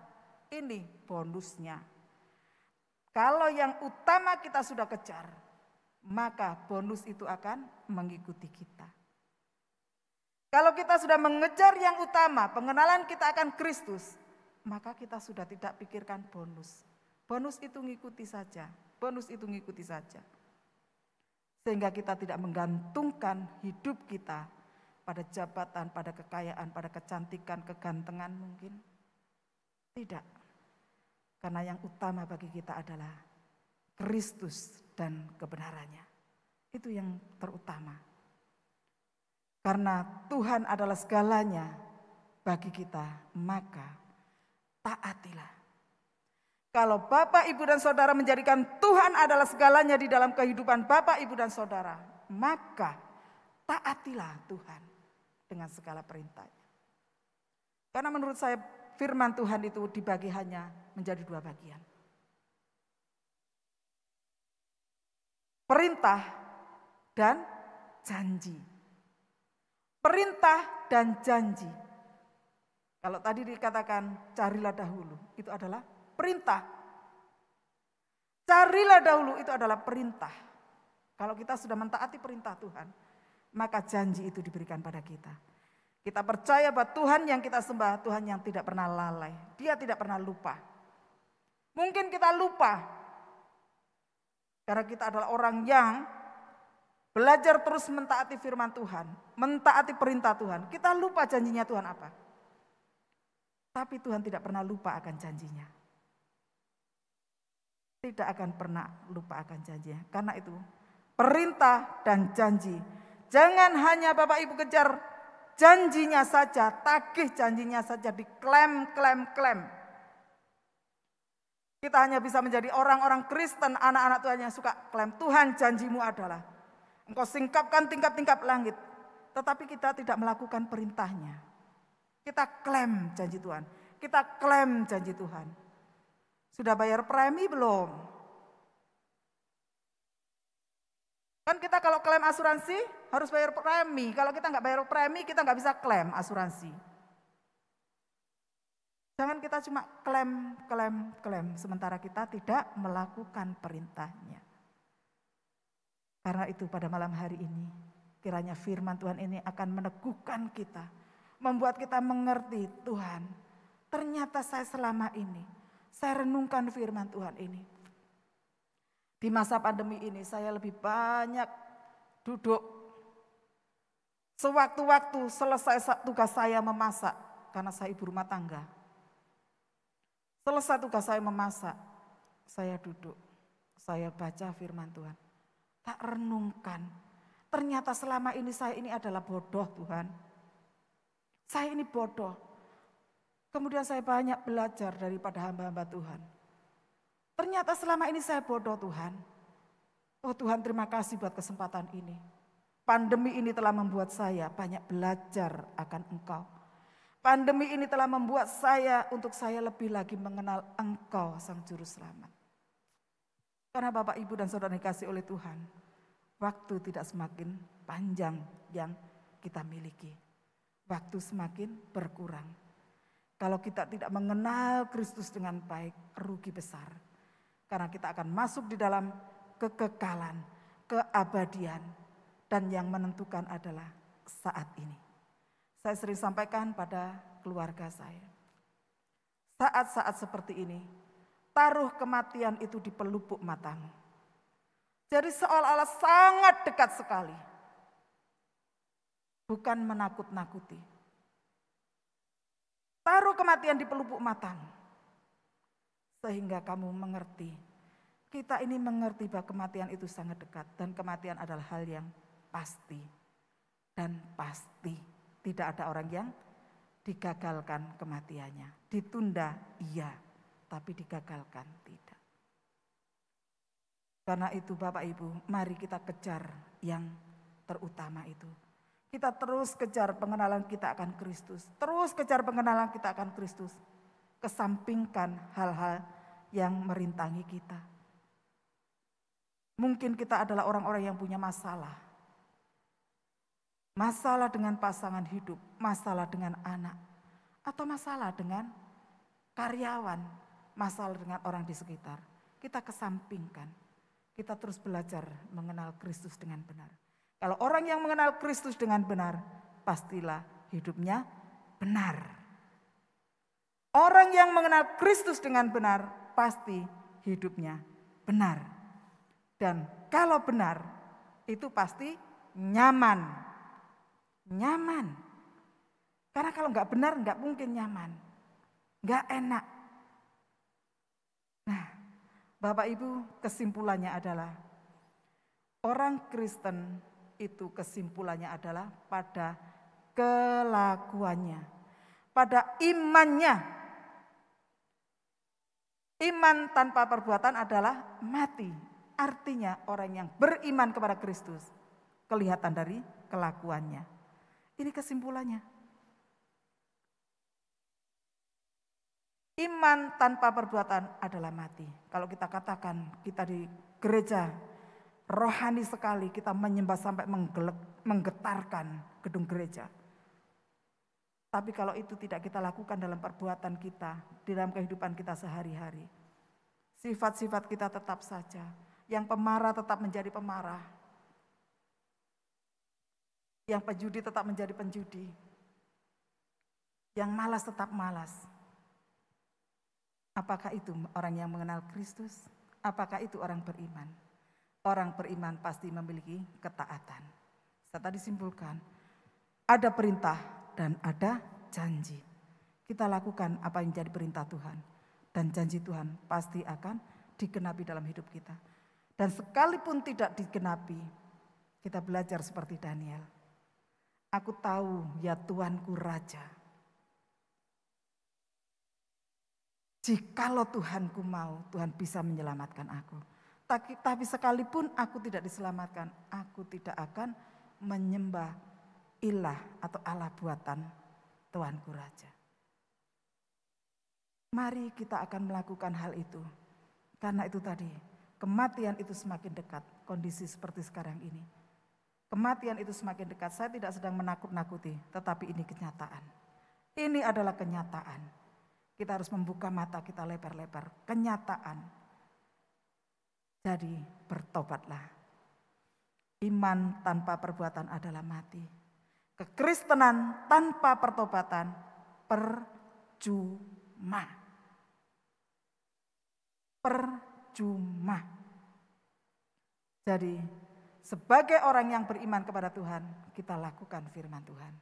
Ini bonusnya. Kalau yang utama kita sudah kejar, maka bonus itu akan mengikuti kita. Kalau kita sudah mengejar yang utama, pengenalan kita akan Kristus, maka kita sudah tidak pikirkan bonus. Bonus itu ngikuti saja, bonus itu ngikuti saja. Sehingga kita tidak menggantungkan hidup kita pada jabatan, pada kekayaan, pada kecantikan, kegantengan mungkin. Tidak. Karena yang utama bagi kita adalah Kristus dan kebenarannya. Itu yang terutama. Karena Tuhan adalah segalanya bagi kita, maka taatilah. Kalau Bapak, Ibu, dan Saudara menjadikan Tuhan adalah segalanya di dalam kehidupan Bapak, Ibu, dan Saudara, maka taatilah Tuhan dengan segala perintahnya. Karena menurut saya firman Tuhan itu dibagi hanya menjadi dua bagian. Perintah dan janji. Perintah dan janji. Kalau tadi dikatakan carilah dahulu, itu adalah perintah. Carilah dahulu itu adalah perintah. Kalau kita sudah mentaati perintah Tuhan, maka janji itu diberikan pada kita. Kita percaya bahwa Tuhan yang kita sembah, Tuhan yang tidak pernah lalai. Dia tidak pernah lupa. Mungkin kita lupa. Karena kita adalah orang yang belajar terus mentaati firman Tuhan. Mentaati perintah Tuhan. Kita lupa janjinya Tuhan apa. Tapi Tuhan tidak pernah lupa akan janjinya. Tidak akan pernah lupa akan janjinya. Karena itu perintah dan janji. Jangan hanya Bapak Ibu kejar janjinya saja, tagih janjinya saja, diklaim. Kita hanya bisa menjadi orang-orang Kristen, anak-anak Tuhan yang suka klaim. Tuhan janjimu adalah, engkau singkapkan tingkap-tingkap langit. Tetapi kita tidak melakukan perintahnya. Kita klaim janji Tuhan. Kita klaim janji Tuhan. Sudah bayar premi belum? Kan kita kalau klaim asuransi harus bayar premi. Kalau kita nggak bayar premi, kita nggak bisa klaim asuransi. Jangan kita cuma klaim, sementara kita tidak melakukan perintahnya. Karena itu pada malam hari ini, kiranya firman Tuhan ini akan meneguhkan kita, membuat kita mengerti, Tuhan, ternyata saya selama ini, saya renungkan firman Tuhan ini. Di masa pandemi ini saya lebih banyak duduk. Sewaktu-waktu selesai tugas saya memasak, karena saya ibu rumah tangga. Selesai tugas saya memasak, saya duduk, saya baca firman Tuhan. Tak renungkan, ternyata selama ini saya ini adalah bodoh Tuhan. Saya ini bodoh. Kemudian saya banyak belajar daripada hamba-hamba Tuhan. Ternyata selama ini saya bodoh Tuhan. Oh Tuhan, terima kasih buat kesempatan ini. Pandemi ini telah membuat saya banyak belajar akan Engkau. Pandemi ini telah membuat saya untuk saya lebih lagi mengenal Engkau Sang Juru Selamat. Karena Bapak, Ibu dan Saudara dikasih oleh Tuhan, waktu tidak semakin panjang yang kita miliki. Waktu semakin berkurang. Kalau kita tidak mengenal Kristus dengan baik, rugi besar. Karena kita akan masuk di dalam kekekalan, keabadian, dan yang menentukan adalah saat ini. Saya sering sampaikan pada keluarga saya. Saat-saat seperti ini, taruh kematian itu di pelupuk matamu. Jadi seolah-olah sangat dekat sekali. Bukan menakut-nakuti. Taruh kematian di pelupuk matamu. Sehingga kamu mengerti. Kita ini mengerti bahwa kematian itu sangat dekat. Dan kematian adalah hal yang pasti. Dan pasti. Tidak ada orang yang digagalkan kematiannya. Ditunda iya. Tapi digagalkan tidak. Karena itu Bapak Ibu, mari kita kejar yang terutama itu. Kita terus kejar pengenalan kita akan Kristus. Terus kejar pengenalan kita akan Kristus. Kesampingkan hal-hal yang merintangi kita. Mungkin kita adalah orang-orang yang punya masalah. Masalah dengan pasangan hidup, masalah dengan anak. Atau masalah dengan karyawan, masalah dengan orang di sekitar. Kita kesampingkan. Kita terus belajar mengenal Kristus dengan benar. Kalau orang yang mengenal Kristus dengan benar, pastilah hidupnya benar. Orang yang mengenal Kristus dengan benar, pasti hidupnya benar. Dan kalau benar, itu pasti nyaman. Nyaman. Karena kalau nggak benar, nggak mungkin nyaman. Nggak enak. Nah, Bapak Ibu, kesimpulannya adalah orang Kristen itu kesimpulannya adalah pada kelakuannya, pada imannya. Iman tanpa perbuatan adalah mati. Artinya orang yang beriman kepada Kristus kelihatan dari kelakuannya. Ini kesimpulannya. Iman tanpa perbuatan adalah mati. Kalau kita katakan kita di gereja rohani sekali, kita menyembah sampai menggetarkan gedung gereja. Tapi kalau itu tidak kita lakukan dalam perbuatan kita, di dalam kehidupan kita sehari-hari, sifat-sifat kita tetap saja. Yang pemarah tetap menjadi pemarah. Yang penjudi tetap menjadi penjudi. Yang malas tetap malas. Apakah itu orang yang mengenal Kristus? Apakah itu orang beriman? Orang beriman pasti memiliki ketaatan. Saya tadi simpulkan, ada perintah dan ada janji. Kita lakukan apa yang jadi perintah Tuhan. Dan janji Tuhan pasti akan digenapi dalam hidup kita. Dan sekalipun tidak digenapi, kita belajar seperti Daniel. Aku tahu ya Tuanku Raja. Jikalau Tuhanku mau, Tuhan bisa menyelamatkan aku. Tapi sekalipun aku tidak diselamatkan, aku tidak akan menyembah ilah atau Allah buatan Tuanku Raja. Mari kita akan melakukan hal itu. Karena itu tadi, kematian itu semakin dekat, kondisi seperti sekarang ini. Kematian itu semakin dekat, saya tidak sedang menakut-nakuti, tetapi ini kenyataan. Ini adalah kenyataan. Kita harus membuka mata kita lebar-lebar. Kenyataan. Jadi bertobatlah. Iman tanpa perbuatan adalah mati. Kekristenan tanpa pertobatan percuma. Percuma. Jadi sebagai orang yang beriman kepada Tuhan, kita lakukan firman Tuhan.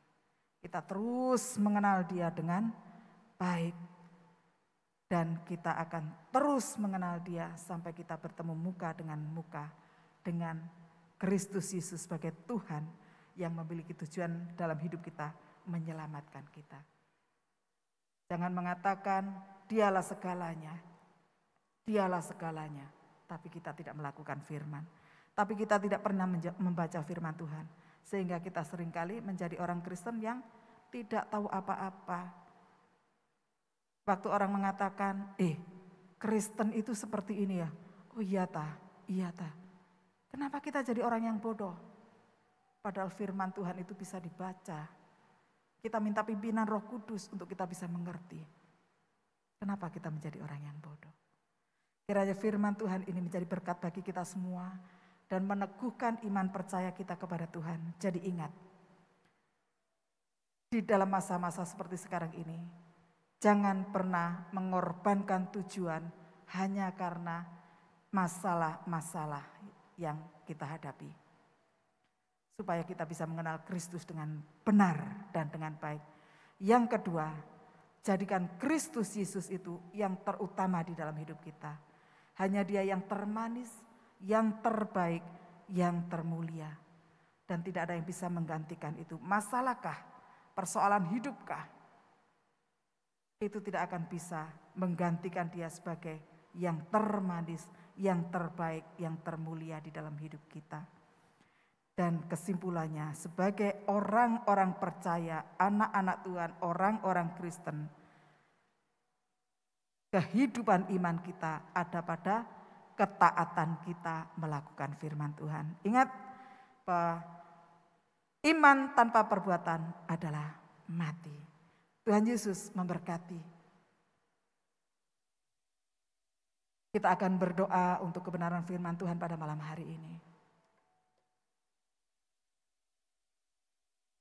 Kita terus mengenal Dia dengan baik. Dan kita akan terus mengenal Dia sampai kita bertemu muka dengan Kristus Yesus sebagai Tuhan yang memiliki tujuan dalam hidup kita, menyelamatkan kita. Jangan mengatakan Dialah segalanya, tapi kita tidak melakukan firman. Tapi kita tidak pernah membaca firman Tuhan, sehingga kita seringkali menjadi orang Kristen yang tidak tahu apa-apa. Waktu orang mengatakan, Kristen itu seperti ini ya. Oh iya ta. Kenapa kita jadi orang yang bodoh? Padahal firman Tuhan itu bisa dibaca. Kita minta pimpinan Roh Kudus untuk kita bisa mengerti. Kenapa kita menjadi orang yang bodoh? Kiranya firman Tuhan ini menjadi berkat bagi kita semua dan meneguhkan iman percaya kita kepada Tuhan. Jadi ingat, di dalam masa-masa seperti sekarang ini, jangan pernah mengorbankan tujuan hanya karena masalah-masalah yang kita hadapi. Supaya kita bisa mengenal Kristus dengan benar dan dengan baik. Yang kedua, jadikan Kristus Yesus itu yang terutama di dalam hidup kita. Hanya Dia yang termanis, yang terbaik, yang termulia. Dan tidak ada yang bisa menggantikan itu. Masalahkah? Persoalan hidupkah? Itu tidak akan bisa menggantikan Dia sebagai yang termanis, yang terbaik, yang termulia di dalam hidup kita. Dan kesimpulannya, sebagai orang-orang percaya, anak-anak Tuhan, orang-orang Kristen, kehidupan iman kita ada pada ketaatan kita melakukan firman Tuhan. Ingat bahwa iman tanpa perbuatan adalah mati. Tuhan Yesus memberkati. Kita akan berdoa untuk kebenaran firman Tuhan pada malam hari ini.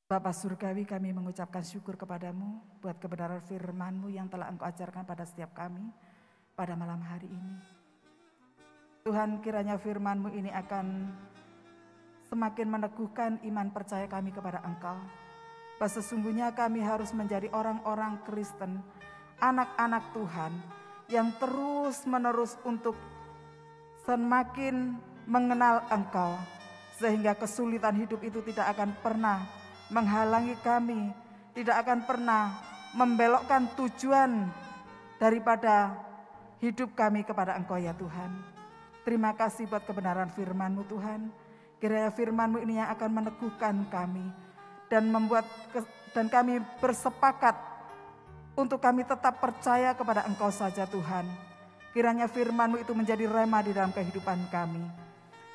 Bapa Surgawi, kami mengucapkan syukur kepadamu buat kebenaran firman-Mu yang telah Engkau ajarkan pada setiap kami pada malam hari ini. Tuhan, kiranya firman-Mu ini akan semakin meneguhkan iman percaya kami kepada Engkau. Bahwa sesungguhnya kami harus menjadi orang-orang Kristen, anak-anak Tuhan yang terus-menerus untuk semakin mengenal Engkau. Sehingga kesulitan hidup itu tidak akan pernah menghalangi kami, tidak akan pernah membelokkan tujuan daripada hidup kami kepada Engkau ya Tuhan. Terima kasih buat kebenaran firman-Mu Tuhan. Kiranya firman-Mu ini yang akan meneguhkan kami dan dan kami bersepakat untuk kami tetap percaya kepada Engkau saja Tuhan. Kiranya firman-Mu itu menjadi rema di dalam kehidupan kami.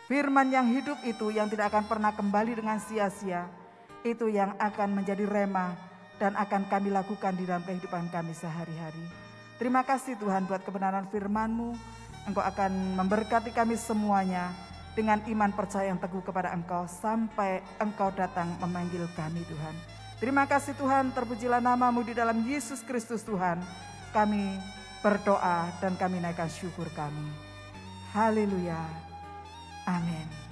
Firman yang hidup itu yang tidak akan pernah kembali dengan sia-sia. Itu yang akan menjadi rema dan akan kami lakukan di dalam kehidupan kami sehari-hari. Terima kasih Tuhan buat kebenaran firman-Mu. Engkau akan memberkati kami semuanya dengan iman percaya yang teguh kepada Engkau sampai Engkau datang memanggil kami Tuhan. Terima kasih Tuhan, terpujilah nama-Mu di dalam Yesus Kristus Tuhan. Kami berdoa dan kami naikkan syukur kami. Haleluya. Amin.